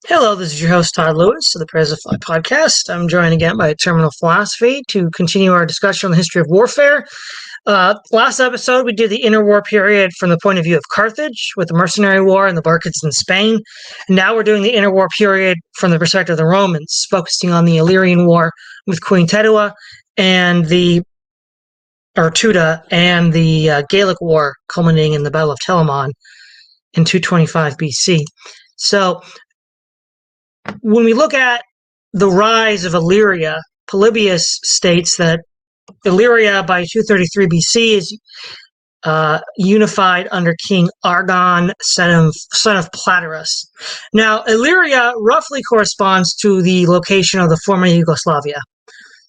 Hello, this is your host, Todd Lewis of the Prez of Fly podcast. I'm joined again by Terminal Philosophy to continue our discussion on the history of warfare. Last episode, we did the Interwar period from the point of view of Carthage with the Mercenary War and the Barcades in Spain. And now we're doing the Interwar period from the perspective of the Romans, focusing on the Illyrian War with Queen Teuta and the Gaelic War culminating in the Battle of Telamon in 225 BC. So when we look at the rise of Illyria, Polybius states that Illyria by 233 BC is unified under King Argon, son of Platerus. Now, Illyria roughly corresponds to the location of the former Yugoslavia.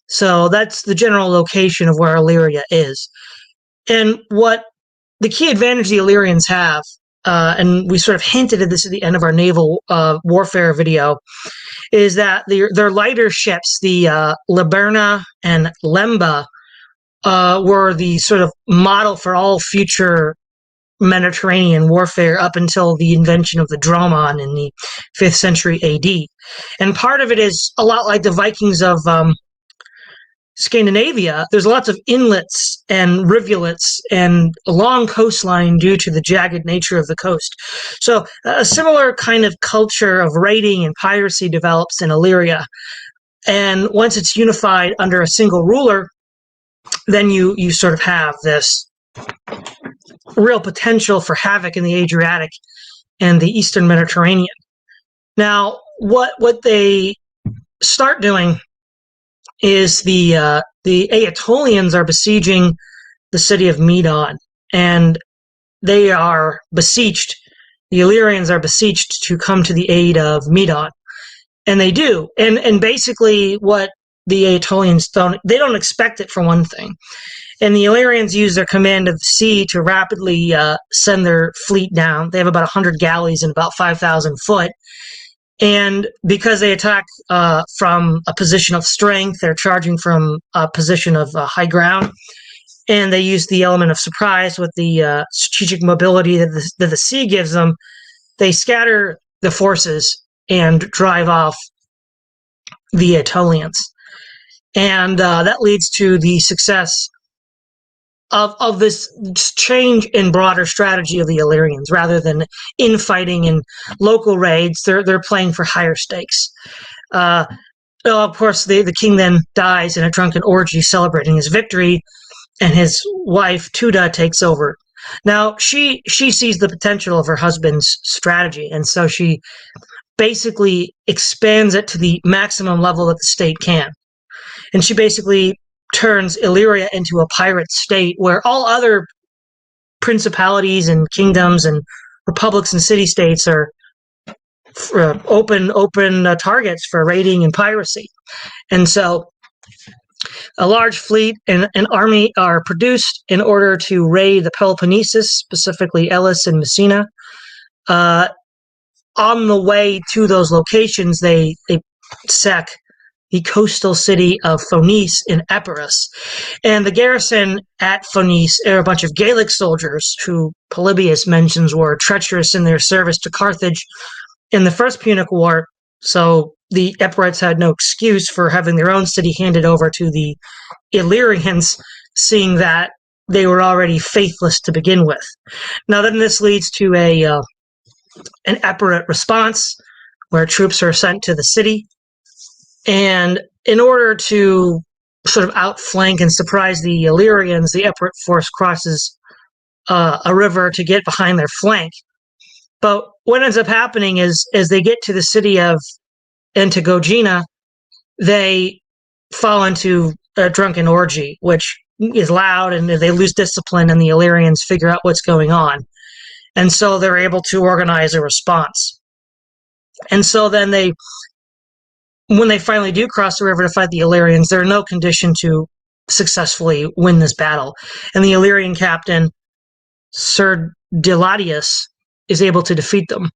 So that's the general location of where Illyria is. And what the key advantage the Illyrians have, and we sort of hinted at this at the end of our naval warfare video, is that their lighter ships, the Liburna and Lemba, were the sort of model for all future Mediterranean warfare up until the invention of the Dramon in the 5th century AD. And part of it is a lot like the Vikings of Scandinavia. There's lots of inlets and rivulets and a long coastline due to the jagged nature of the coast. So a similar kind of culture of raiding and piracy develops in Illyria. And once it's unified under a single ruler, then you sort of have this real potential for havoc in the Adriatic and the Eastern Mediterranean. Now, what they start doing is the Aetolians are besieging the city of Medon, and they are beseeched. The Illyrians are beseeched to come to the aid of Medon, and they do. And basically, what the Aetolians don't expect it, for one thing. And the Illyrians use their command of the sea to rapidly send their fleet down. They have about 100 galleys and about 5,000 foot. And because they attack from a position of strength, they're charging from a position of high ground, and they use the element of surprise with the strategic mobility that the sea gives them. They scatter the forces and drive off the Aetolians. And that leads to the success of this change in broader strategy of the Illyrians. Rather than infighting in local raids, they're playing for higher stakes. Of course, the king then dies in a drunken orgy celebrating his victory, and his wife Teuta takes over. Now, she sees the potential of her husband's strategy, and so she basically expands it to the maximum level that the state can. And she basically turns Illyria into a pirate state where all other principalities and kingdoms and republics and city-states are open targets for raiding and piracy. And so a large fleet and an army are produced in order to raid the Peloponnesus, specifically Elis and Messina. On the way to those locations, they sack the coastal city of Phoenice in Epirus. And the garrison at Phoenice are a bunch of Gaelic soldiers who Polybius mentions were treacherous in their service to Carthage in the First Punic War. So the Epirites had no excuse for having their own city handed over to the Illyrians, seeing that they were already faithless to begin with. Now then this leads to an Epirate response where troops are sent to the city. And in order to sort of outflank and surprise the Illyrians, the Epirate force crosses a river to get behind their flank. But what ends up happening is, as they get to the city of Antigogena, they fall into a drunken orgy, which is loud, and they lose discipline, and the Illyrians figure out what's going on. And so they're able to organize a response. And so then when they finally do cross the river to fight the Illyrians, they're in no condition to successfully win this battle. And the Illyrian captain, Sir Diladius, is able to defeat them.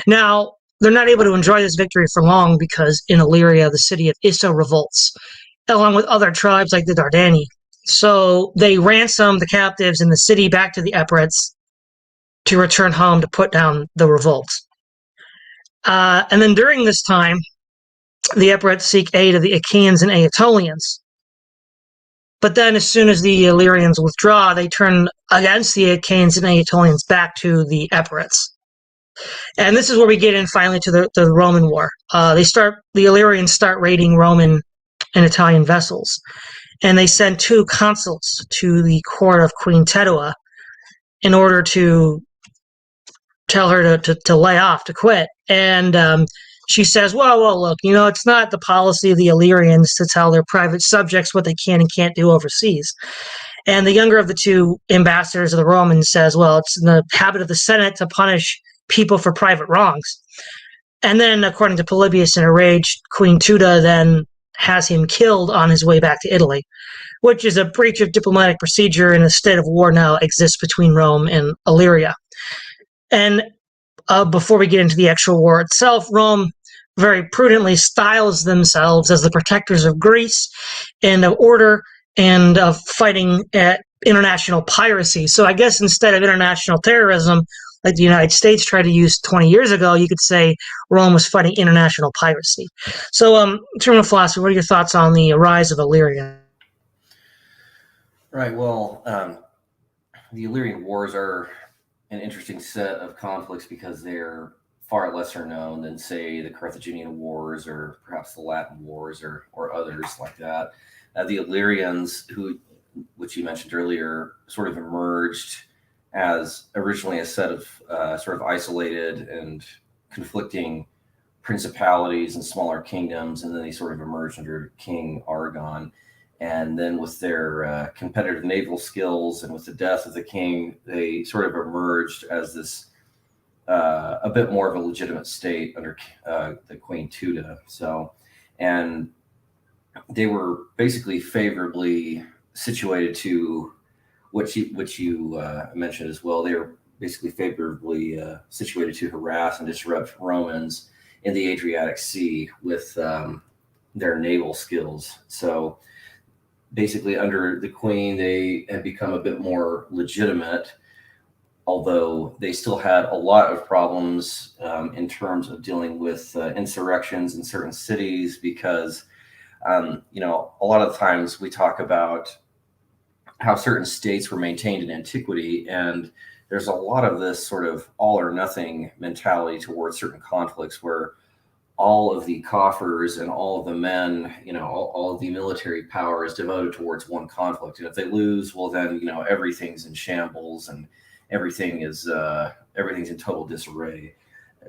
Now, they're not able to enjoy this victory for long because in Illyria, the city of Issa revolts, along with other tribes like the Dardani. So they ransom the captives in the city back to the Epirates, to return home to put down the revolt. And then during this time, the Epirites seek aid of the Achaeans and Aetolians. But then as soon as the Illyrians withdraw, they turn against the Achaeans and Aetolians back to the Epirites. And this is where we get in finally to the Roman War. The Illyrians start raiding Roman and Italian vessels. And they send 2 consuls to the court of Queen Teuta in order to tell her to lay off, to quit. And she says, well, look, it's not the policy of the Illyrians to tell their private subjects what they can and can't do overseas. And the younger of the 2 ambassadors of the Romans says, well, it's in the habit of the Senate to punish people for private wrongs. And then, according to Polybius, in a rage, Queen Teuta then has him killed on his way back to Italy, which is a breach of diplomatic procedure, and a state of war now exists between Rome and Illyria. And before we get into the actual war itself, Rome very prudently styles themselves as the protectors of Greece and of order and of fighting at international piracy. So I guess instead of international terrorism, like the United States tried to use 20 years ago, you could say Rome was fighting international piracy. So, in terms of philosophy, what are your thoughts on the rise of Illyria? Right. Well, the Illyrian Wars are an interesting set of conflicts because they're far lesser known than, say, the Carthaginian Wars or perhaps the Latin Wars or others like that. The Illyrians, which you mentioned earlier, sort of emerged as originally a set of sort of isolated and conflicting principalities and smaller kingdoms, and then they sort of emerged under King Argon. And then with their competitive naval skills and with the death of the king, they sort of emerged as this a bit more of a legitimate state under the Queen Teuta. So, and they were basically favorably situated to which you mentioned as well. They were basically favorably situated to harass and disrupt Romans in the Adriatic Sea with their naval skills. So basically under the queen, they had become a bit more legitimate, although they still had a lot of problems in terms of dealing with insurrections in certain cities, because a lot of times we talk about how certain states were maintained in antiquity, and there's a lot of this sort of all or nothing mentality towards certain conflicts where all of the coffers and all of the men, all of the military power is devoted towards one conflict. And if they lose, well, then, everything's in shambles and everything's in total disarray.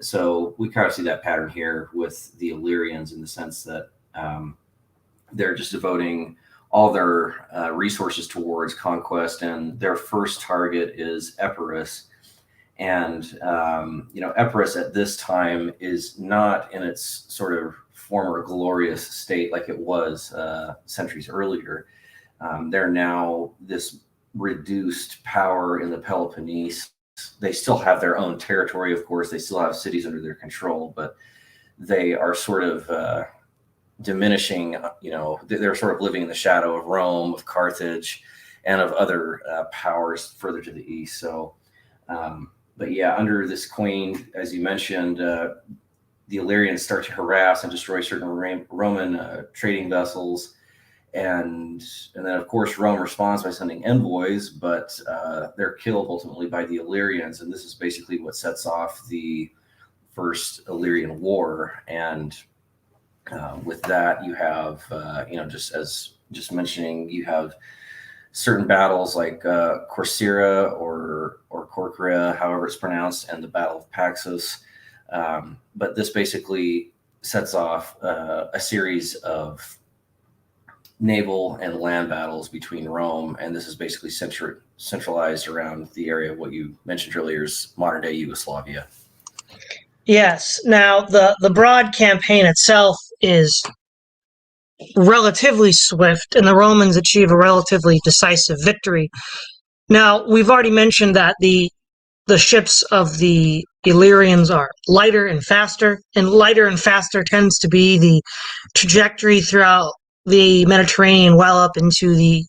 So we kind of see that pattern here with the Illyrians in the sense that they're just devoting all their resources towards conquest, and their first target is Epirus. And, Epirus at this time is not in its sort of former glorious state like it was centuries earlier. They're now this reduced power in the Peloponnese. They still have their own territory, of course. They still have cities under their control, but they are sort of diminishing, they're sort of living in the shadow of Rome, of Carthage, and of other powers further to the east. So, but yeah, under this queen, as you mentioned, the Illyrians start to harass and destroy certain Roman trading vessels. And then, of course, Rome responds by sending envoys, but they're killed ultimately by the Illyrians. And this is basically what sets off the First Illyrian War. And with that, you have, just mentioning, you have certain battles like Corcyra or Corcyra, however it's pronounced, and the Battle of Paxos. But this basically sets off a series of naval and land battles between Rome, and this is basically centralized around the area of what you mentioned earlier is modern-day Yugoslavia. Yes. Now, the broad campaign itself is relatively swift, and the Romans achieve a relatively decisive victory. Now, we've already mentioned that the ships of the Illyrians are lighter and faster tends to be the trajectory throughout the Mediterranean well up into the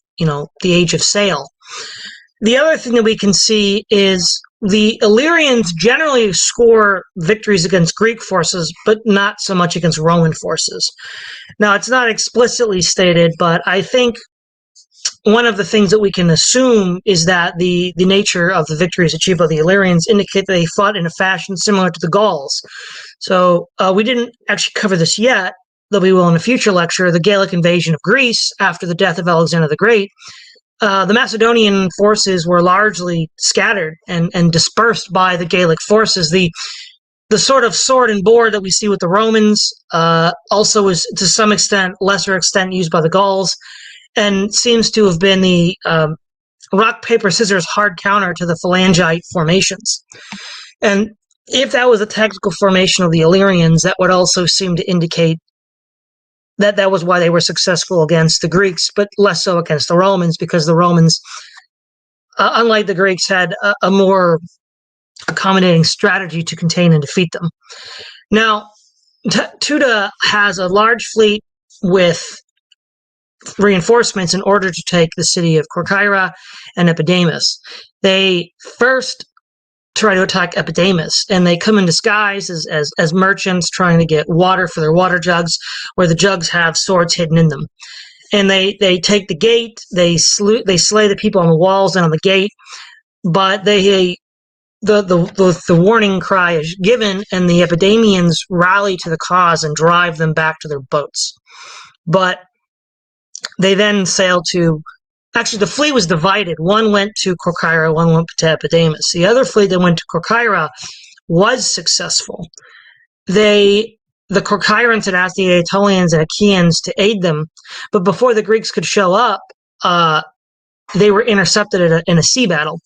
age of sail. The other thing that we can see is the Illyrians generally score victories against Greek forces, but not so much against Roman forces. Now, it's not explicitly stated, but I think one of the things that we can assume is that the nature of the victories achieved by the Illyrians indicate that they fought in a fashion similar to the Gauls. So we didn't actually cover this yet, though we will in a future lecture, the Gallic invasion of Greece after the death of Alexander the Great. The Macedonian forces were largely scattered and dispersed by the Gaelic forces. The sort of sword and board that we see with the Romans also was, to some extent, lesser extent, used by the Gauls, and seems to have been the rock, paper, scissors hard counter to the phalangite formations. And if that was a tactical formation of the Illyrians, that would also seem to indicate that that was why they were successful against the Greeks, but less so against the Romans, because the Romans, unlike the Greeks, had a more accommodating strategy to contain and defeat them. Now, Teuta has a large fleet with reinforcements in order to take the city of Corcyra and Epidamus. They first try to attack Epidamus, and they come in disguise as merchants trying to get water for their water jugs, where the jugs have swords hidden in them. And they take the gate, they slay the people on the walls and on the gate, but the warning cry is given, and the Epidamians rally to the cause and drive them back to their boats. But they then sail to... Actually, the fleet was divided. One went to Corcyra, one went to Epidamus. The other fleet that went to Corcyra was successful. The Corcyrans had asked the Aetolians and Achaeans to aid them, but before the Greeks could show up, they were intercepted in a sea battle,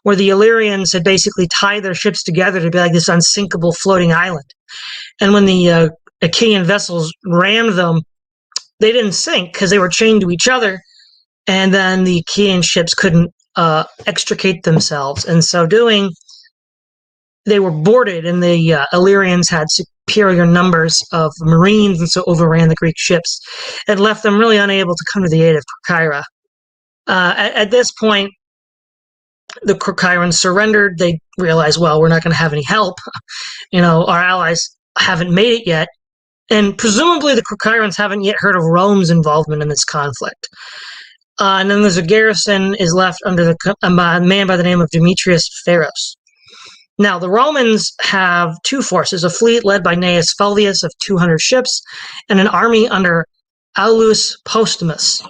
where the Illyrians had basically tied their ships together to be like this unsinkable floating island. And when the Achaean vessels rammed them, they didn't sink because they were chained to each other, and then the Achaean ships couldn't extricate themselves. And so doing, they were boarded, and the Illyrians had superior numbers of marines, and so overran the Greek ships, and left them really unable to come to the aid of Corcyra. At this point, the Corcyrans surrendered. They realized, well, we're not going to have any help. Our allies haven't made it yet. And presumably the Corcyrans haven't yet heard of Rome's involvement in this conflict. And then there's a garrison is left under a man by the name of Demetrius Pharos. Now, the Romans have two forces, a fleet led by Gnaeus Fulvius of 200 ships, and an army under Aulus Postumus.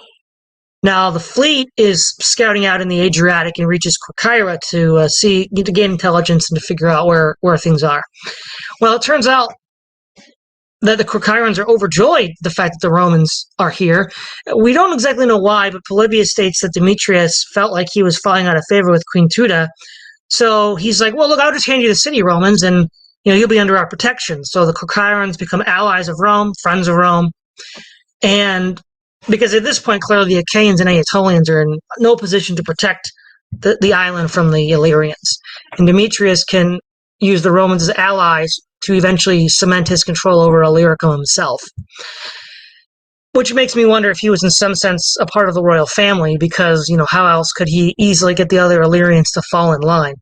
Now, the fleet is scouting out in the Adriatic and reaches Corcyra to gain intelligence and to figure out where things are. Well, it turns out that the Corcyrans are overjoyed the fact that the Romans are here. We don't exactly know why, but Polybius states that Demetrius felt like he was falling out of favor with Queen Teuta. So he's like, well, look, I'll just hand you the city, Romans, and you'll be under our protection. So the Corcyrans become allies of Rome, friends of Rome. And because at this point, clearly the Achaeans and Aetolians are in no position to protect the island from the Illyrians. And Demetrius can use the Romans as allies to eventually cement his control over Illyricum himself. Which makes me wonder if he was in some sense a part of the royal family, because, how else could he easily get the other Illyrians to fall in line?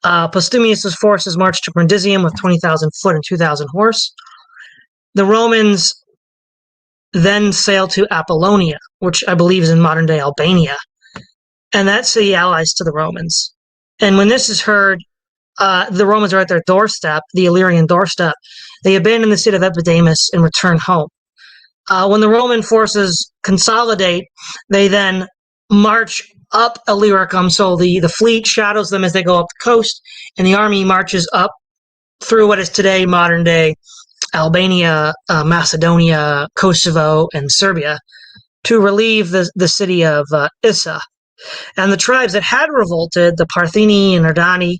Postumius' forces marched to Brundisium with 20,000 foot and 2,000 horse. The Romans then sailed to Apollonia, which I believe is in modern-day Albania, and that city allies to the Romans. And when this is heard, the Romans are at their doorstep, the Illyrian doorstep. They abandon the city of Epidamus and return home. When the Roman forces consolidate, they then march up Illyricum, so the fleet shadows them as they go up the coast, and the army marches up through what is today modern-day Albania, Macedonia, Kosovo, and Serbia to relieve the city of Issa. And the tribes that had revolted, the Partheni and Ardani,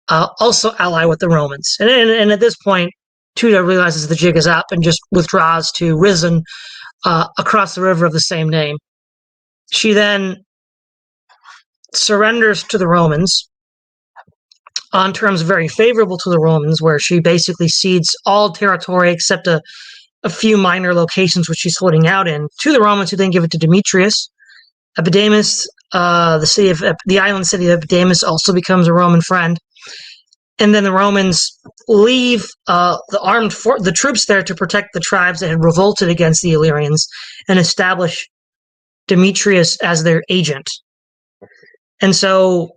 also ally with the Romans. And at this point, Teuta realizes the jig is up and just withdraws to Risen across the river of the same name. She then surrenders to the Romans on terms very favorable to the Romans, where she basically cedes all territory except a few minor locations which she's holding out in to the Romans, who then give it to Demetrius. Epidamus the island city of Epidamus also becomes a Roman friend. And then the Romans leave the troops there to protect the tribes that had revolted against the Illyrians and establish Demetrius as their agent. And so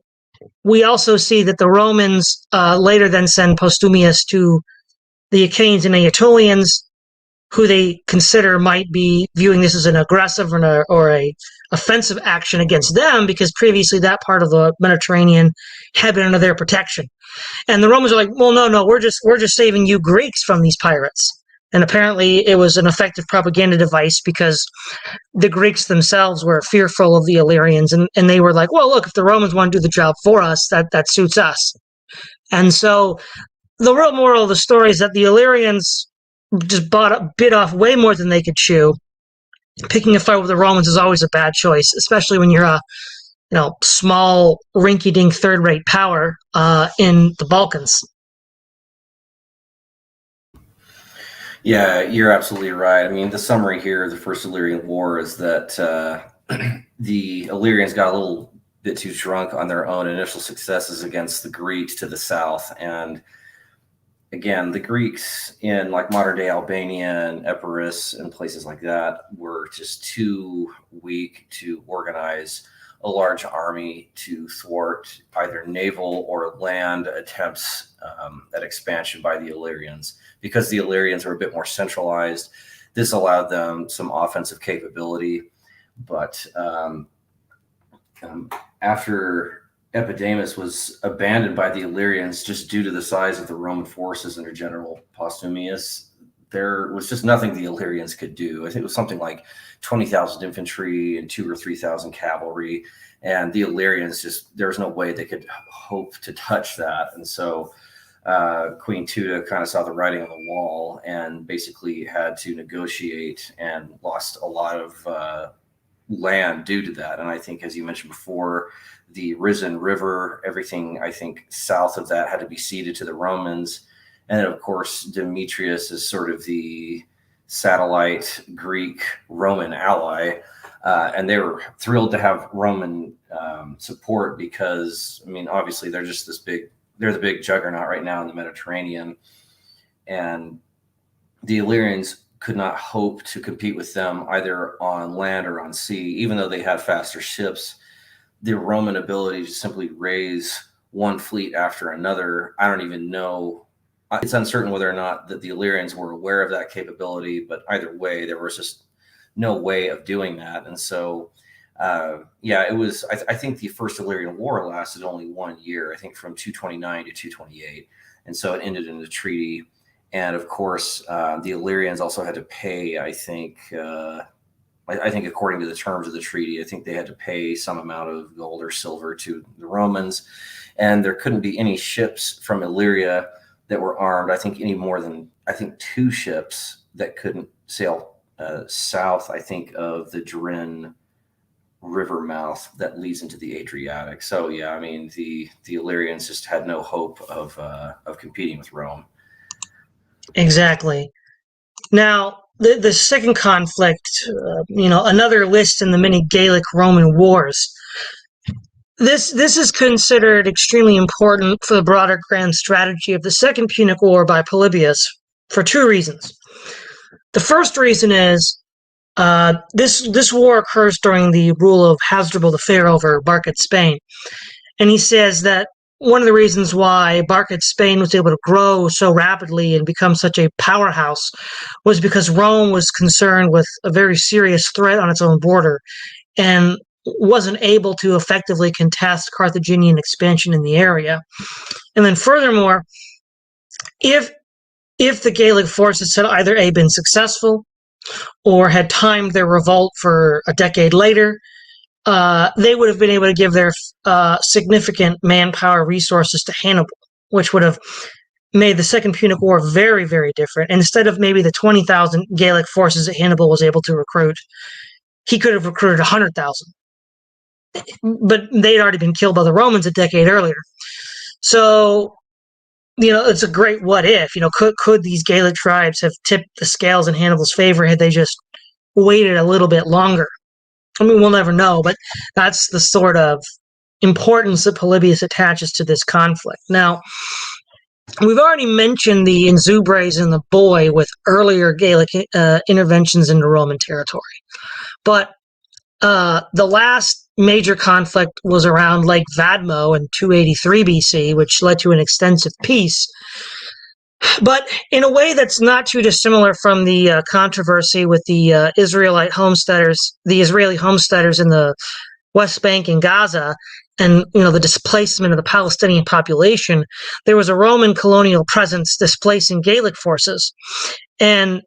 we also see that the Romans later then send Postumius to the Achaeans and Aetolians, who they consider might be viewing this as an aggressive or a offensive action against them, because previously that part of the Mediterranean had been under their protection. And the Romans are like, well, no, we're just saving you Greeks from these pirates. And apparently it was an effective propaganda device, because the Greeks themselves were fearful of the Illyrians, and they were like, well, look, if the Romans want to do the job for us, that suits us. And so the real moral of the story is that the Illyrians just bit off way more than they could chew. Picking a fight with the Romans is always a bad choice, especially when you're a small, rinky-dink, third-rate power in the Balkans. Yeah, you're absolutely right. I mean, the summary here of the First Illyrian War is that the Illyrians got a little bit too drunk on their own initial successes against the Greeks to the south. And again, the Greeks in like modern-day Albania and Epirus and places like that were just too weak to organize a large army to thwart either naval or land attempts at expansion by the Illyrians. Because the Illyrians were a bit more centralized, this allowed them some offensive capability. But after Epidamus was abandoned by the Illyrians just due to the size of the Roman forces under General Postumius, there was just nothing the Illyrians could do. I think it was something like 20,000 infantry and 2,000 or 3,000 cavalry. And the Illyrians there was no way they could hope to touch that. And so Queen Teuta kind of saw the writing on the wall and basically had to negotiate and lost a lot of land due to that. And I think, as you mentioned before, the Risen River, everything I think south of that had to be ceded to the Romans. And of course, Demetrius is sort of the satellite Greek Roman ally. And they were thrilled to have Roman support because, I mean, obviously they're just they're the big juggernaut right now in the Mediterranean. And the Illyrians could not hope to compete with them either on land or on sea, even though they had faster ships. The Roman ability to simply raise one fleet after another, I don't even know. It's uncertain whether or not that the Illyrians were aware of that capability, but either way, there was just no way of doing that. And so, it was, I think the First Illyrian War lasted only 1 year, I think from 229 to 228. And so it ended in a treaty. And of course, the Illyrians also had to pay, I think according to the terms of the treaty, I think they had to pay some amount of gold or silver to the Romans. And there couldn't be any ships from Illyria that were armed. I think any more than, 2 ships that couldn't sail south, I think, of the Drin river mouth that leads into the Adriatic. So yeah, I mean, the Illyrians just had no hope of competing with Rome. Exactly. Now, the second conflict, another list in the many Gaelic Roman wars. This is considered extremely important for the broader grand strategy of the Second Punic War by Polybius for 2 reasons. The first reason is this war occurs during the rule of Hasdrubal the Fair over Barcid Spain. And he says that one of the reasons why Barcid Spain was able to grow so rapidly and become such a powerhouse was because Rome was concerned with a very serious threat on its own border and wasn't able to effectively contest Carthaginian expansion in the area. And then furthermore, if the Gaelic forces had either A, been successful or had timed their revolt for a decade later, they would have been able to give their significant manpower resources to Hannibal, which would have made the Second Punic War very, very different. And instead of maybe the 20,000 Gaelic forces that Hannibal was able to recruit, he could have recruited 100,000. But they'd already been killed by the Romans a decade earlier. So, it's a great what if. Could these Gaelic tribes have tipped the scales in Hannibal's favor had they just waited a little bit longer? I mean, we'll never know, but that's the sort of importance that Polybius attaches to this conflict. Now, we've already mentioned the Insubres and the Boii with earlier Gaelic interventions into Roman territory, but the last major conflict was around Lake Vadmo in 283 BC, which led to an extensive peace. But in a way that's not too dissimilar from the controversy with the Israeli homesteaders in the West Bank and Gaza, and the displacement of the Palestinian population, there was a Roman colonial presence displacing Gaelic forces, and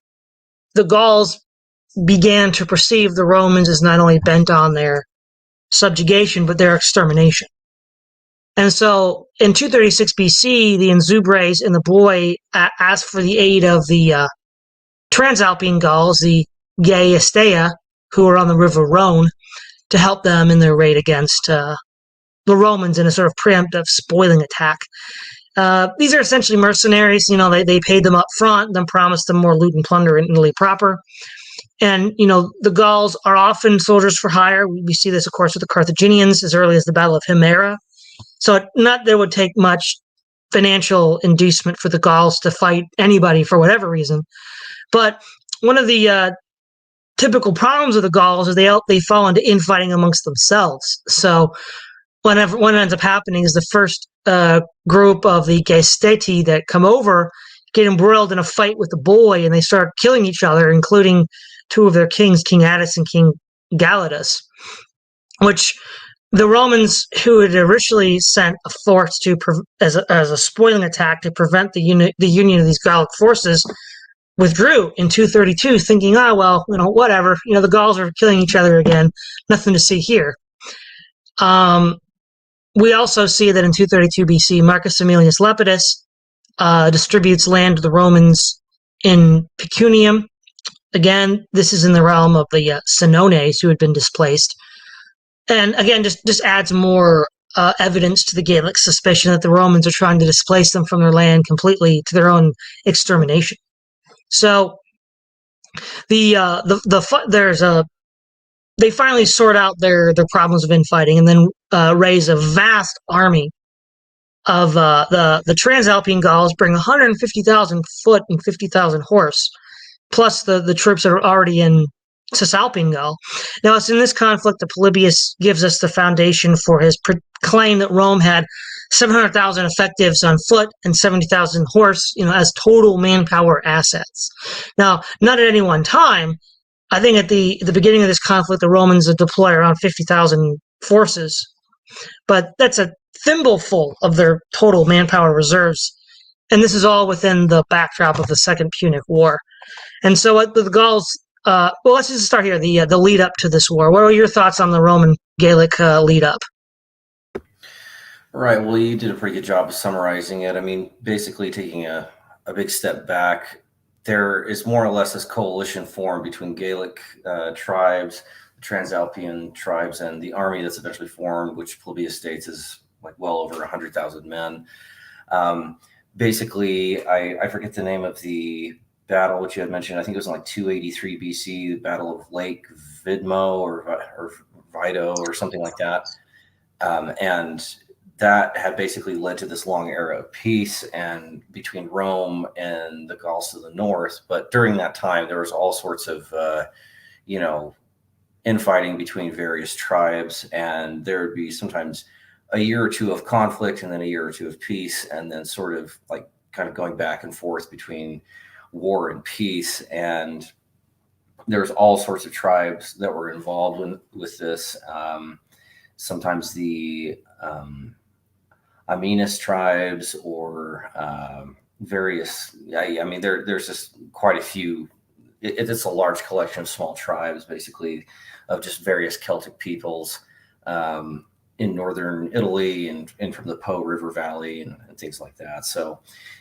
the Gauls began to perceive the Romans as not only bent on their subjugation but their extermination. And so in 236 BC, the Insubres and the Boii asked for the aid of the Transalpine Gauls, the Gaestea, who were on the River Rhone, to help them in their raid against the Romans in a sort of preemptive spoiling attack. These are essentially mercenaries. They paid them up front, then promised them more loot and plunder in Italy proper. And, the Gauls are often soldiers for hire. We see this, of course, with the Carthaginians as early as the Battle of Himera. So not that it would take much financial inducement for the Gauls to fight anybody for whatever reason. But one of the typical problems of the Gauls is they fall into infighting amongst themselves. So what ends up happening is the first group of the Gaesteti that come over get embroiled in a fight with the Boii, and they start killing each other, including two of their kings, King Attis and King Galatas, which the Romans, who had originally sent a force as a spoiling attack to prevent the union of these Gallic forces, withdrew in 232, thinking, whatever, the Gauls are killing each other again, nothing to see here. We also see that in 232 BC, Marcus Aemilius Lepidus distributes land to the Romans in Pecunium. Again, this is in the realm of the Senones, who had been displaced. And again, just adds more evidence to the Gaelic suspicion that the Romans are trying to displace them from their land completely to their own extermination. So they finally sort out their problems of infighting, and then raise a vast army of the Transalpine Gauls, bring 150,000 foot and 50,000 horse, plus the troops that are already in Cisalpine Gaul. Now, it's in this conflict that Polybius gives us the foundation for his claim that Rome had 700,000 effectives on foot and 70,000 horse, as total manpower assets. Now, not at any one time. I think at the beginning of this conflict, the Romans deploy around 50,000 forces, but that's a thimbleful of their total manpower reserves. And this is all within the backdrop of the Second Punic War. And so the Gauls, let's just start here, the lead up to this war. What are your thoughts on the Roman Gaelic lead up? Right. Well, you did a pretty good job of summarizing it. I mean, basically taking a big step back, there is more or less this coalition formed between Gaelic tribes, Transalpine tribes, and the army that's eventually formed, which Polybius states is like well over 100,000 men. Basically, I forget the name of the battle which you had mentioned. I think it was in like 283 BC, the Battle of Lake Vidmo or Vido or something like that. And that had basically led to this long era of peace and between Rome and the Gauls to the north. But during that time, there was all sorts of, infighting between various tribes, and there would be sometimes a year or two of conflict and then a year or two of peace, and then sort of like kind of going back and forth between war and peace. And there's all sorts of tribes that were involved with this. Sometimes the Aminus tribes or various, there's just quite a few. It's a large collection of small tribes, basically, of just various Celtic peoples in northern Italy and from the Po River Valley and things like that. So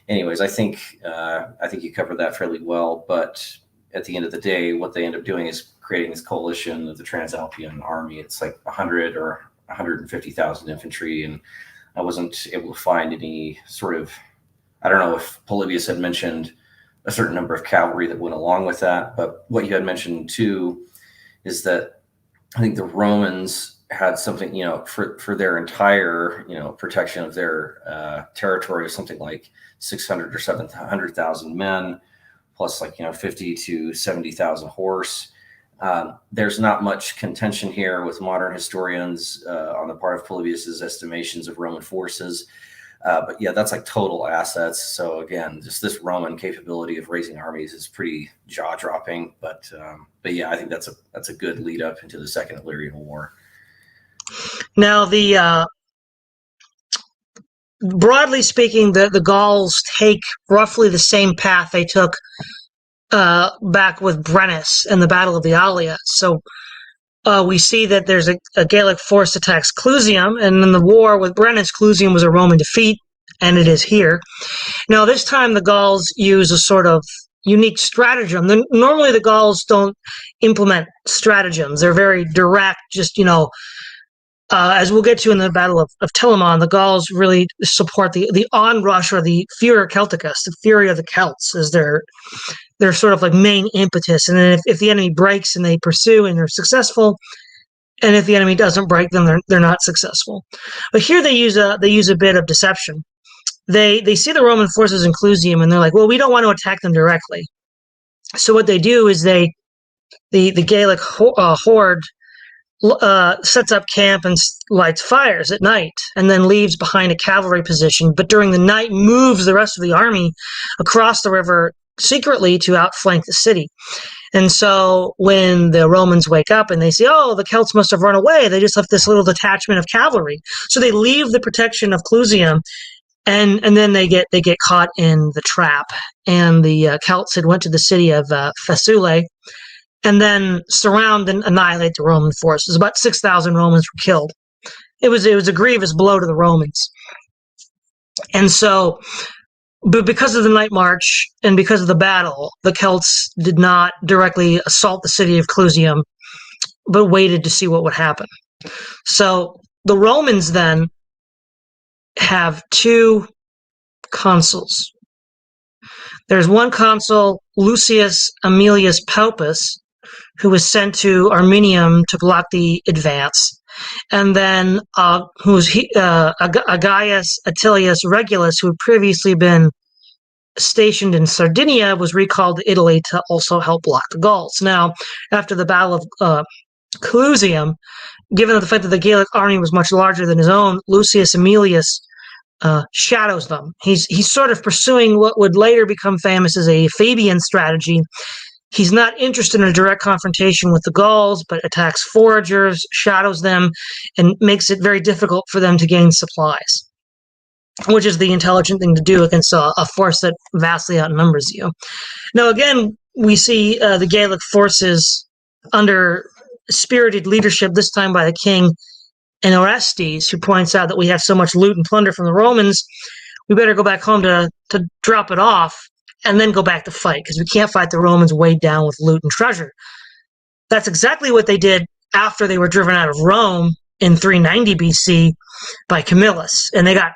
anyways, I think you covered that fairly well. But at the end of the day, what they end up doing is creating this coalition of the Transalpine army. It's like 100 or 150,000 infantry, and I wasn't able to find any sort of, I don't know if Polybius had mentioned a certain number of cavalry that went along with that. But what you had mentioned too is that I think the Romans had something, for their entire, protection of their territory, of something like 600 or 700,000 men, plus 50 to 70,000 horse. There's not much contention here with modern historians on the part of Polybius's estimations of Roman forces. But yeah, that's like total assets. So again, just this Roman capability of raising armies is pretty jaw-dropping. But yeah, I think that's a good lead up into the Second Illyrian War. Now, broadly speaking, the Gauls take roughly the same path they took back with Brennus in the Battle of the Allia. So we see that there's a Gaelic force attacks Clusium, and in the war with Brennus, Clusium was a Roman defeat, and it is here. Now, this time the Gauls use a sort of unique stratagem. Normally the Gauls don't implement stratagems. They're very direct, just, as we'll get to in the Battle of Telamon, the Gauls really support the onrush, or the Furor Celticus, the fury of the Celts, as their sort of like main impetus. And then if the enemy breaks and they pursue and they're successful, and if the enemy doesn't break, then they're not successful. But here they use a bit of deception. They see the Roman forces in Clusium, and they're like, well, we don't want to attack them directly. So what they do is the Gaelic horde sets up camp and lights fires at night, and then leaves behind a cavalry position, but during the night moves the rest of the army across the river secretly to outflank the city. And so when the Romans wake up and they see, oh, the Celts must have run away, they just left this little detachment of cavalry. So they leave the protection of Clusium, and then they get caught in the trap. And the Celts had went to the city of Faesulae, and then surround and annihilate the Roman forces. About 6,000 Romans were killed. It was a grievous blow to the Romans. And so, but because of the night march and because of the battle, the Celts did not directly assault the city of Clusium, but waited to see what would happen. So the Romans then have two consuls. There's one consul, Lucius Aemilius Paupus, who was sent to Arminium to block the advance, and then Gaius Atilius Regulus, who had previously been stationed in Sardinia, was recalled to Italy to also help block the Gauls. Now, after the Battle of Clusium, given the fact that the Gaelic army was much larger than his own, Lucius Aemilius shadows them. He's sort of pursuing what would later become famous as a Fabian strategy. He's not interested in a direct confrontation with the Gauls, but attacks foragers, shadows them, and makes it very difficult for them to gain supplies, which is the intelligent thing to do against a force that vastly outnumbers you. Now, again, we see the Gaelic forces under spirited leadership, this time by the king, and Orestes, who points out that we have so much loot and plunder from the Romans, we better go back home to drop it off, and then go back to fight, because we can't fight the Romans weighed down with loot and treasure. That's exactly what they did after they were driven out of Rome in 390 BC by Camillus, and they got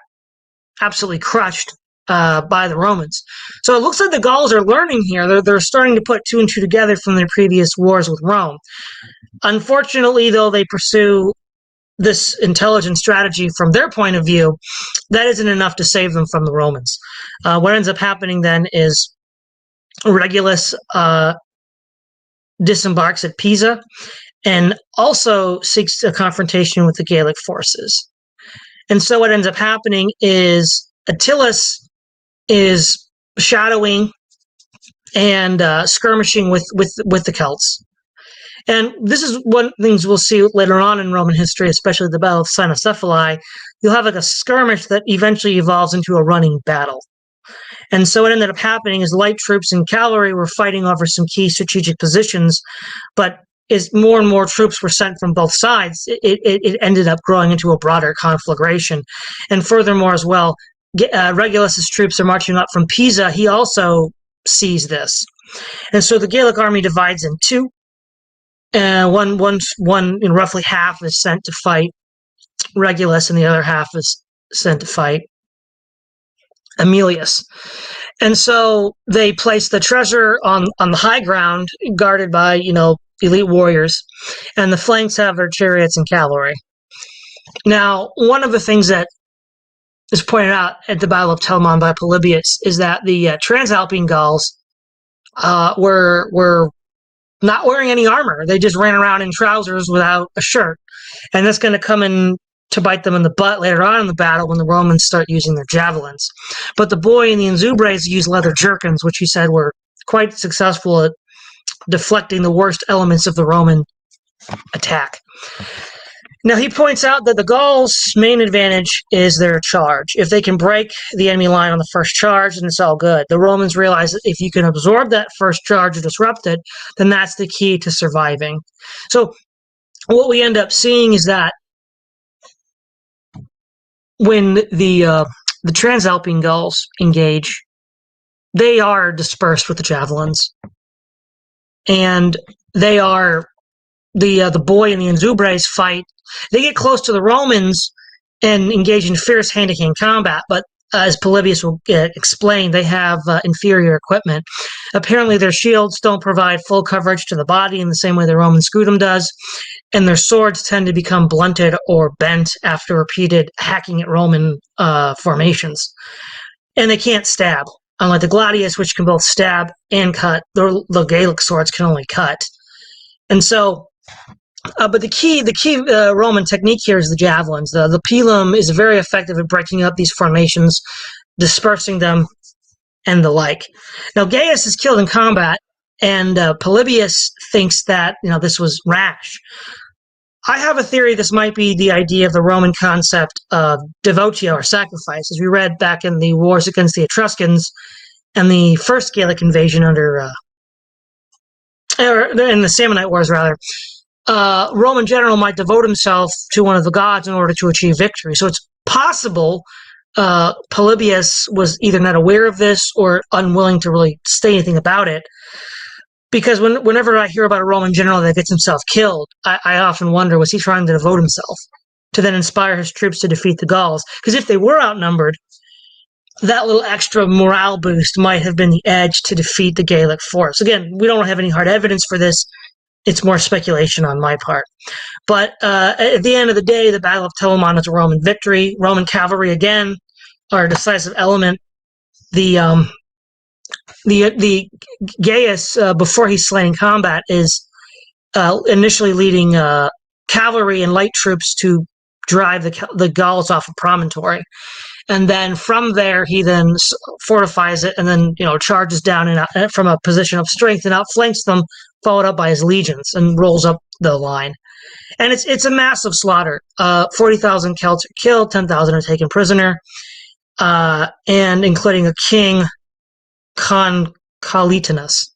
absolutely crushed by the Romans. So it looks like the Gauls are learning here. They're starting to put two and two together from their previous wars with Rome. Unfortunately, though, they pursue this intelligent strategy from their point of view. That isn't enough to save them from the Romans. What ends up happening then is Regulus disembarks at Pisa and also seeks a confrontation with the Gaelic forces. And so what ends up happening is Attilus is shadowing and skirmishing with the Celts. And this is one of the things we'll see later on in Roman history, especially the Battle of Cynocephalae. You'll have like a skirmish that eventually evolves into a running battle. And so what ended up happening is light troops and cavalry were fighting over some key strategic positions, but as more and more troops were sent from both sides, it ended up growing into a broader conflagration. And furthermore as well, Regulus's troops are marching up from Pisa. He also sees this. And so the Gaelic army divides in two. One, roughly half is sent to fight Regulus, and the other half is sent to fight Aemilius. And so they place the treasure on the high ground, guarded by elite warriors, and the flanks have their chariots and cavalry. Now, one of the things that is pointed out at the Battle of Telamon by Polybius is that the Transalpine Gauls were not wearing any armor. They just ran around in trousers without a shirt. And that's going to come in to bite them in the butt later on in the battle when the Romans start using their javelins. But the boy and the Inzubres used leather jerkins, which he said were quite successful at deflecting the worst elements of the Roman attack. Now, he points out that the Gauls' main advantage is their charge. If they can break the enemy line on the first charge, then it's all good. The Romans realize that if you can absorb that first charge or disrupt it, then that's the key to surviving. So what we end up seeing is that when the Transalpine Gauls engage, they are dispersed with the javelins, and they are the boy and the Inzubres fight. They get close to the Romans and engage in fierce hand-to-hand combat, but as Polybius will explain, they have inferior equipment. Apparently, their shields don't provide full coverage to the body in the same way the Roman scutum does, and their swords tend to become blunted or bent after repeated hacking at Roman formations. And they can't stab. Unlike the gladius, which can both stab and cut, the Gaelic swords can only cut. And so, but the key Roman technique here is the javelins. The pilum is very effective at breaking up these formations, dispersing them, and the like. Now, Gaius is killed in combat, and Polybius thinks that this was rash. I have a theory this might be the idea of the Roman concept of devotio, or sacrifice, as we read back in the wars against the Etruscans and the first Gaelic invasion in the Samnite Wars, rather. Roman general might devote himself to one of the gods in order to achieve victory. So it's possible Polybius was either not aware of this or unwilling to really say anything about it. Because whenever I hear about a Roman general that gets himself killed, I often wonder, was he trying to devote himself to then inspire his troops to defeat the Gauls? Because if they were outnumbered, that little extra morale boost might have been the edge to defeat the Gaelic force. Again, we don't have any hard evidence for this. It's more speculation on my part. But at the end of the day, the Battle of Telamon is a Roman victory. Roman cavalry, again, are a decisive element. The Gaius, before he's slain in combat, is initially leading cavalry and light troops to drive the Gauls off a promontory. And then from there, he then fortifies it and then charges down from a position of strength and outflanks them, followed up by his legions, and rolls up the line. And it's a massive slaughter. 40,000 Celts are killed, 10,000 are taken prisoner, and including a king, Concalitanus.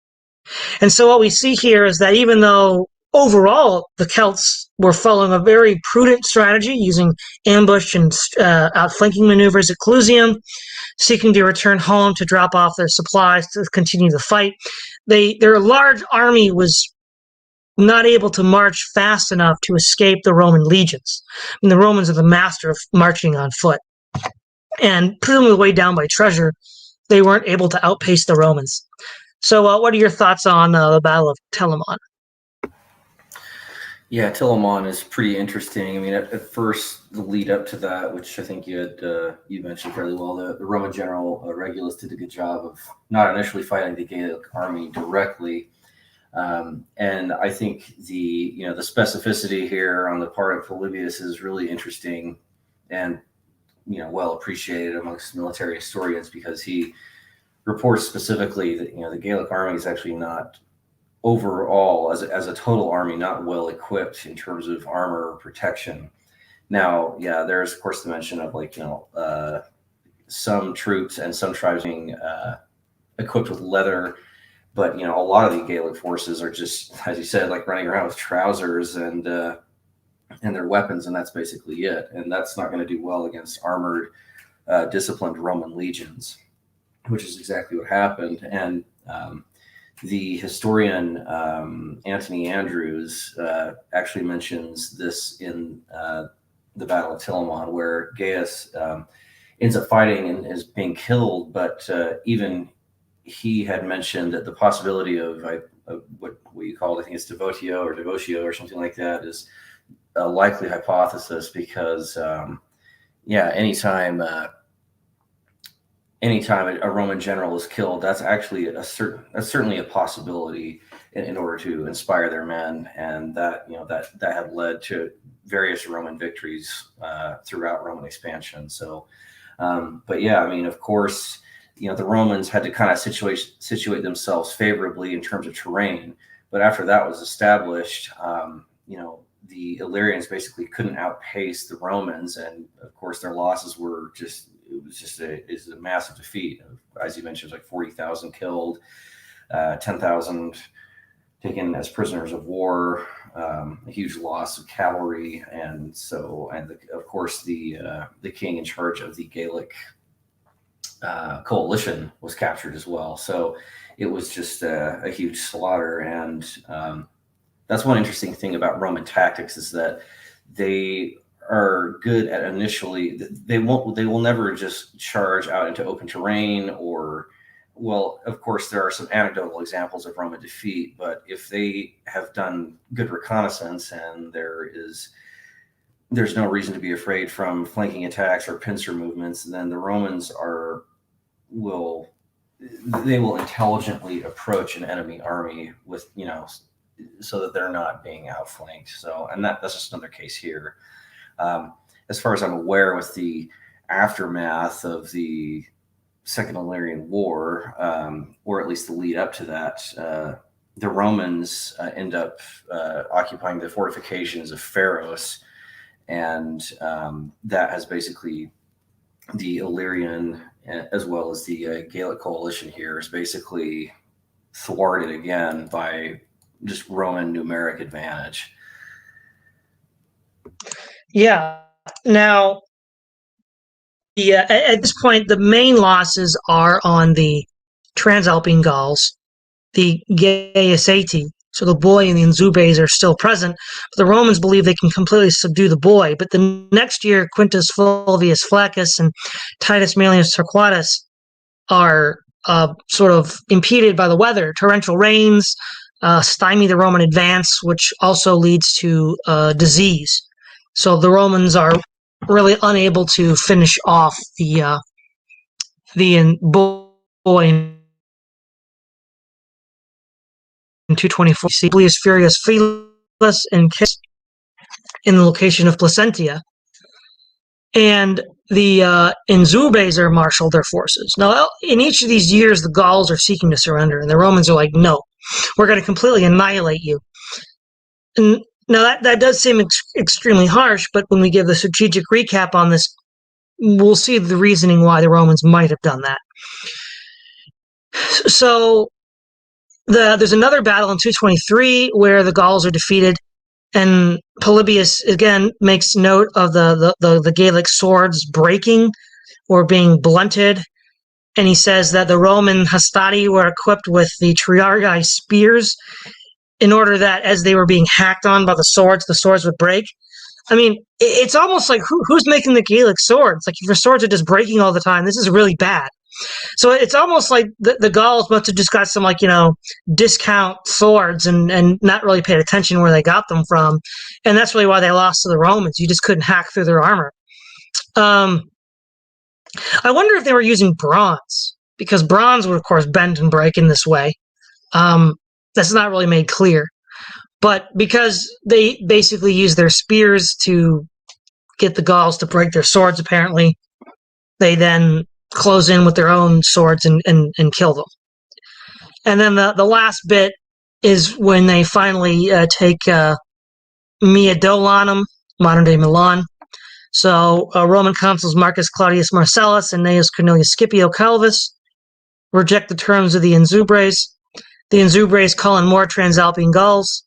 And so what we see here is that even though overall the Celts were following a very prudent strategy, using ambush and outflanking maneuvers at Clusium, seeking to return home to drop off their supplies to continue the fight, their large army was not able to march fast enough to escape the Roman legions. And the Romans are the master of marching on foot. And presumably weighed down by treasure, they weren't able to outpace the Romans. So what are your thoughts on the Battle of Telamon? Yeah, Telamon is pretty interesting. I mean, at first, the lead up to that, which I think you mentioned fairly well, the Roman general Regulus did a good job of not initially fighting the Gaelic army directly. And I think the specificity here on the part of Polybius is really interesting and well appreciated amongst military historians, because he reports specifically that the Gaelic army is actually not overall as a total army not well equipped in terms of armor or protection. Now, yeah, there's of course the mention of some troops and some tribes being equipped with leather, but a lot of the Gaelic forces are just, as you said, like running around with trousers and their weapons, and that's basically it. And that's not going to do well against armored, disciplined Roman legions, which is exactly what happened. And the historian Anthony Andrews actually mentions this in the Battle of Telamon, where Gaius ends up fighting and is being killed, but even he had mentioned that the possibility of what you call, I think it's devotio or something like that, is a likely hypothesis because, anytime a Roman general is killed, that's actually that's certainly a possibility in order to inspire their men, and that had led to various Roman victories throughout Roman expansion. So, but yeah, I mean, of course, the Romans had to kind of situate themselves favorably in terms of terrain. But after that was established, the Illyrians basically couldn't outpace the Romans, and of course their losses were just a massive defeat. As you mentioned, it was like 40,000 killed, 10,000 taken as prisoners of war, a huge loss of cavalry, and of course the king in charge of the Gaelic coalition was captured as well. So it was just a huge slaughter, and that's one interesting thing about Roman tactics is that they are good at initially. They will never just charge out into open terrain or. Well, of course, there are some anecdotal examples of Roman defeat, but if they have done good reconnaissance and there's no reason to be afraid from flanking attacks or pincer movements, then the Romans will intelligently approach an enemy army with, so that they're not being outflanked. So, and that's just another case here. As far as I'm aware, with the aftermath of the Second Illyrian War, or at least the lead up to that, the Romans end up occupying the fortifications of Pharos, and that has basically the Illyrian as well as the Gaelic coalition here is basically thwarted again by just Roman numeric advantage. Yeah. Now, at this point, the main losses are on the Transalpine Gauls, the Gaeaceti. So the boy and the Inzubes are still present, but the Romans believe they can completely subdue the boy. But the next year, Quintus Fulvius Flaccus and Titus Mallius Torquatus are sort of impeded by the weather. Torrential rains stymie the Roman advance, which also leads to disease. So the Romans are really unable to finish off the boy in 224. Publius Furius Felix and Kiss in the location of Placentia, and the Inzubes are marshaled their forces. Now, in each of these years, the Gauls are seeking to surrender, and the Romans are like, "No, we're going to completely annihilate you." And now that does seem extremely harsh, but when we give the strategic recap on this, we'll see the reasoning why the Romans might have done that. So there's another battle in 223 where the Gauls are defeated, and Polybius again makes note of the Gaelic swords breaking or being blunted, and he says that the Roman hastati were equipped with the triarii spears in order that as they were being hacked on by the swords would break. I mean, it's almost like who's making the Gaelic swords? Like, if your swords are just breaking all the time, this is really bad. So it's almost like the Gauls must have just got some, discount swords and not really paid attention where they got them from. And that's really why they lost to the Romans. You just couldn't hack through their armor. I wonder if they were using bronze, because bronze would, of course, bend and break in this way. That's not really made clear. But because they basically use their spears to get the Gauls to break their swords, apparently, they then close in with their own swords and kill them. And then the last bit is when they finally take Miodolanum, modern-day Milan. So Roman consuls Marcus Claudius Marcellus and Gnaeus Cornelius Scipio Calvus reject the terms of the Inzubres. The Inzubres call in more Transalpine Gauls.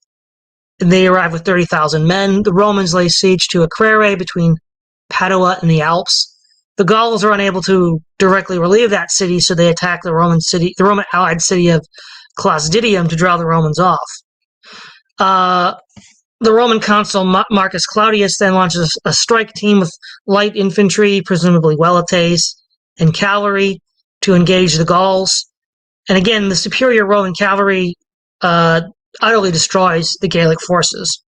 They arrive with 30,000 men. The Romans lay siege to Aquaere between Padua and the Alps. The Gauls are unable to directly relieve that city, so they attack the Roman allied city of Clausdidium to draw the Romans off. The Roman consul Marcus Claudius then launches a strike team with light infantry, presumably Velites, and cavalry to engage the Gauls. And again, the superior Roman cavalry utterly destroys the Gaelic forces.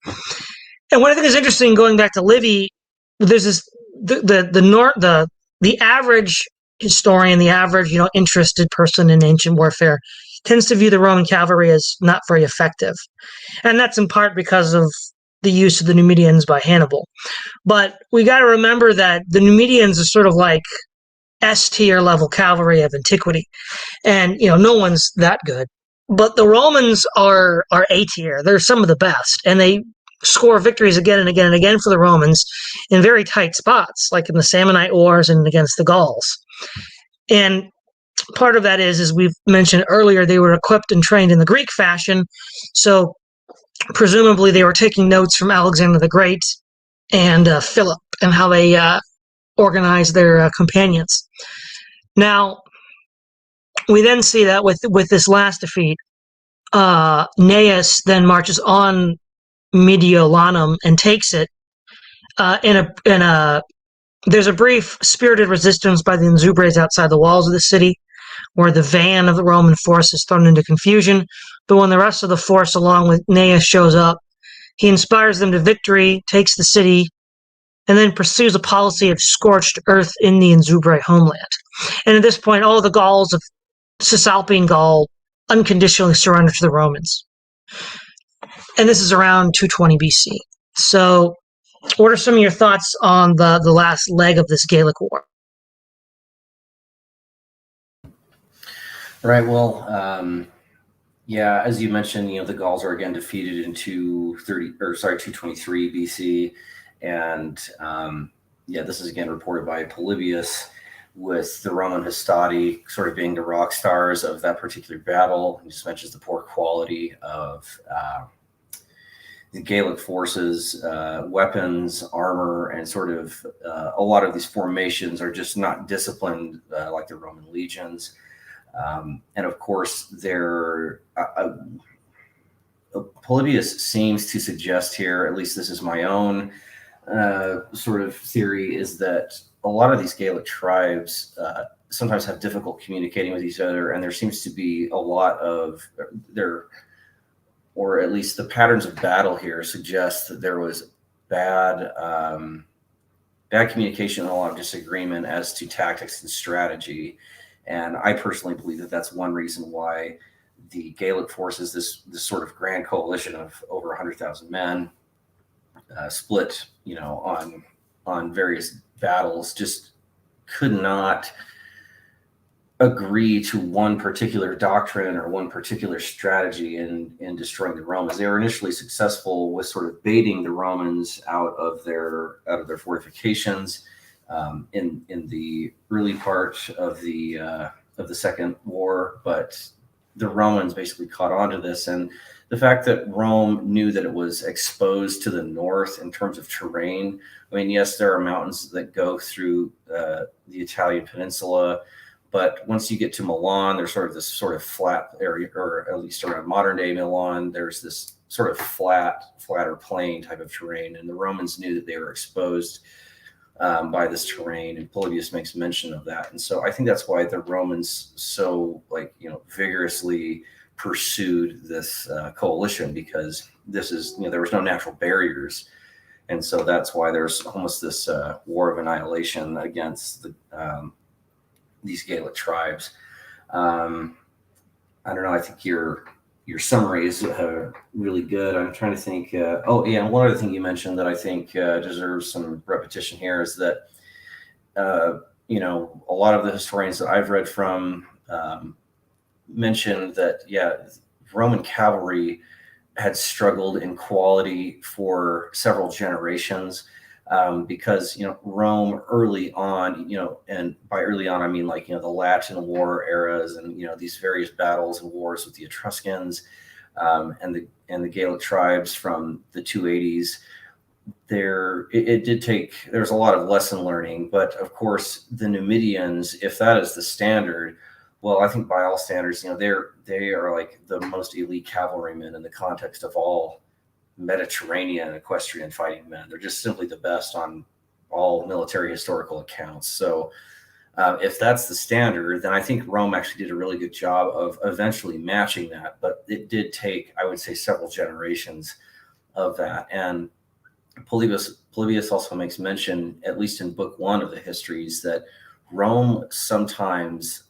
And what I think is interesting, going back to Livy, there's this the average historian, the average interested person in ancient warfare, tends to view the Roman cavalry as not very effective, and that's in part because of the use of the Numidians by Hannibal. But we got to remember that the Numidians are sort of like S tier level cavalry of antiquity, and no one's that good. But the Romans are A tier. They're some of the best, and they score victories again and again and again for the Romans in very tight spots, like in the Samnite Wars and against the Gauls. And part of that is, as we've mentioned earlier, they were equipped and trained in the Greek fashion, so presumably they were taking notes from Alexander the Great and Philip and how they organized their companions. Now, we then see that with this last defeat, Gnaeus then marches on Mediolanum and takes it. There's a brief spirited resistance by the Inzubres outside the walls of the city, where the van of the Roman force is thrown into confusion. But when the rest of the force, along with Gnaeus, shows up, he inspires them to victory, takes the city, and then pursues a policy of scorched earth in the Inzubre homeland. And at this point, all the Gauls of Cisalpine Gaul unconditionally surrender to the Romans. And this is around 220 BC. So, what are some of your thoughts on the last leg of this Gaelic War? Right. Well, yeah, as you mentioned, the Gauls are again defeated in 223 BC, and this is again reported by Polybius, with the Roman Hastati sort of being the rock stars of that particular battle. He just mentions the poor quality of the Gaelic forces, weapons, armor, and sort of a lot of these formations are just not disciplined like the Roman legions. And of course, Polybius seems to suggest here, at least this is my own sort of theory, is that a lot of these Gaelic tribes sometimes have difficult communicating with each other, and there seems to be a lot of or at least the patterns of battle here suggest that there was bad communication and a lot of disagreement as to tactics and strategy. And I personally believe that that's one reason why the Gaelic forces, this sort of grand coalition of over 100,000 men, split, on various battles, just could not agree to one particular doctrine or one particular strategy in destroying the Romans. They were initially successful with sort of baiting the Romans out of their fortifications in the early part of the Second War, but the Romans basically caught on to this. And the fact that Rome knew that it was exposed to the north in terms of terrain. I mean, yes, there are mountains that go through the Italian peninsula, but once you get to Milan, there's sort of this sort of flat area, or at least around modern day Milan, there's this sort of flatter plain type of terrain. And the Romans knew that they were exposed by this terrain, and Polybius makes mention of that. And so I think that's why the Romans so vigorously pursued this coalition, because this is, there was no natural barriers. And so that's why there's almost this war of annihilation against these Gaelic tribes. I don't know. I think your summary is really good. I'm trying to think. And one other thing you mentioned that I think deserves some repetition here is that, a lot of the historians that I've read from mentioned that, Roman cavalry had struggled in quality for several generations. Because Rome early on, and by early on I mean the Latin War eras, and these various battles and wars with the Etruscans and the Gaelic tribes from the 280s. There was a lot of lesson learning, but of course the Numidians, if that is the standard, well, I think by all standards, they are like the most elite cavalrymen in the context of all Mediterranean equestrian fighting men. They're just simply the best on all military historical accounts. So If that's the standard, then I think Rome actually did a really good job of eventually matching that. But it did take, I would say, several generations of that. And Polybius also makes mention, at least in book 1 of the histories, that Rome sometimes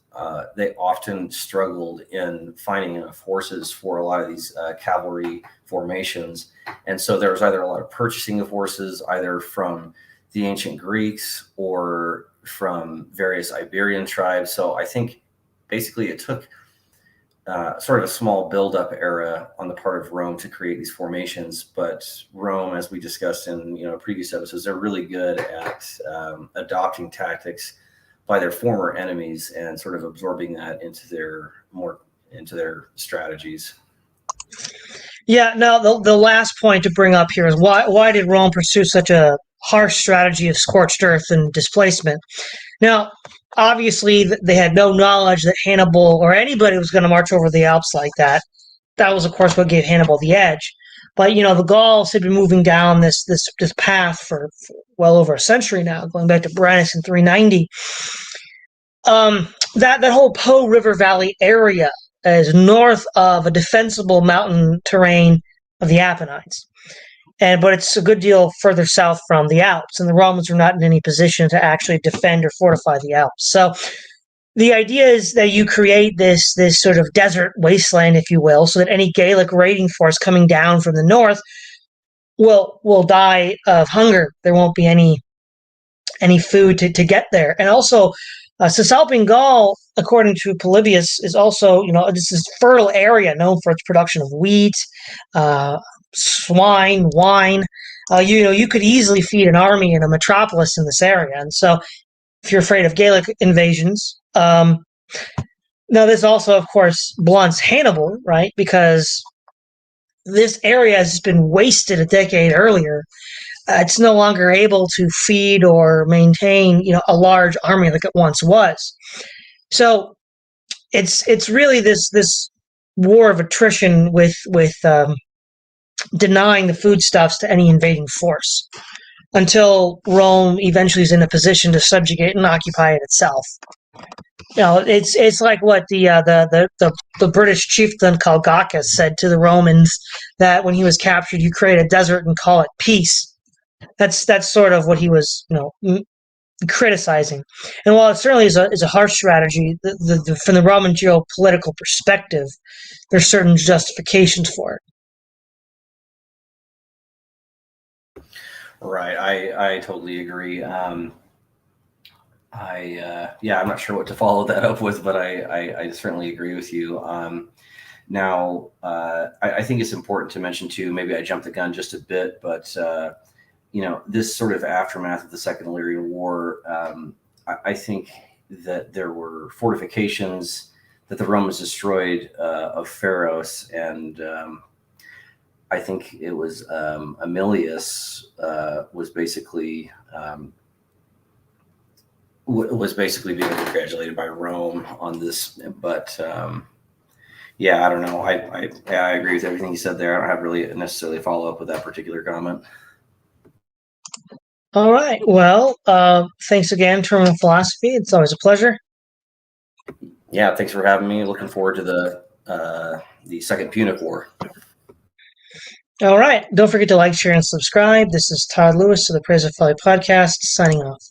they often struggled in finding enough horses for a lot of these cavalry formations. And so there was either a lot of purchasing of horses, either from the ancient Greeks or from various Iberian tribes. So I think basically it took sort of a small build-up era on the part of Rome to create these formations. But Rome, as we discussed in previous episodes, they're really good at adopting tactics by their former enemies and sort of absorbing that into their strategies. Yeah. Now, the last point to bring up here is why did Rome pursue such a harsh strategy of scorched earth and displacement? Now, obviously, they had no knowledge that Hannibal or anybody was going to march over the Alps like that. That was, of course, what gave Hannibal the edge. But the Gauls had been moving down this path for well over a century now, going back to Brennus in 390. That whole Po River Valley area is north of a defensible mountain terrain of the Apennines. But it's a good deal further south from the Alps, and the Romans were not in any position to actually defend or fortify the Alps. So the idea is that you create this sort of desert wasteland, if you will, so that any Gaelic raiding force coming down from the north will die of hunger. There won't be any food to get there. And also, Cisalpine Gaul, according to Polybius, is also, this is fertile area known for its production of wheat, swine, wine. You could easily feed an army in a metropolis in this area. And so if you're afraid of Gaelic invasions, now this also, of course, blunts Hannibal, right? Because this area has been wasted a decade earlier. It's no longer able to feed or maintain, a large army like it once was. So it's really this war of attrition with denying the foodstuffs to any invading force until Rome eventually is in a position to subjugate and occupy it itself. It's like what the British chieftain Calgacus said to the Romans, that when he was captured, you create a desert and call it peace. That's sort of what he was, criticizing. And while it certainly is a harsh strategy, from the Roman geopolitical perspective, there's certain justifications for it. Right, I totally agree. I'm not sure what to follow that up with, but I certainly agree with you. Now, I think it's important to mention too, maybe I jumped the gun just a bit, but this sort of aftermath of the Second Illyrian War, I think that there were fortifications that the Romans destroyed of Pharos, and I think it was Aemilius was basically being congratulated by Rome on this. But I don't know. I agree with everything you said there. I don't have really necessarily a follow up with that particular comment. All right. Well, thanks again, Terminal Philosophy. It's always a pleasure. Yeah, thanks for having me. Looking forward to the Second Punic War. All right. Don't forget to like, share, and subscribe. This is Todd Lewis of the Praise of Folly podcast, signing off.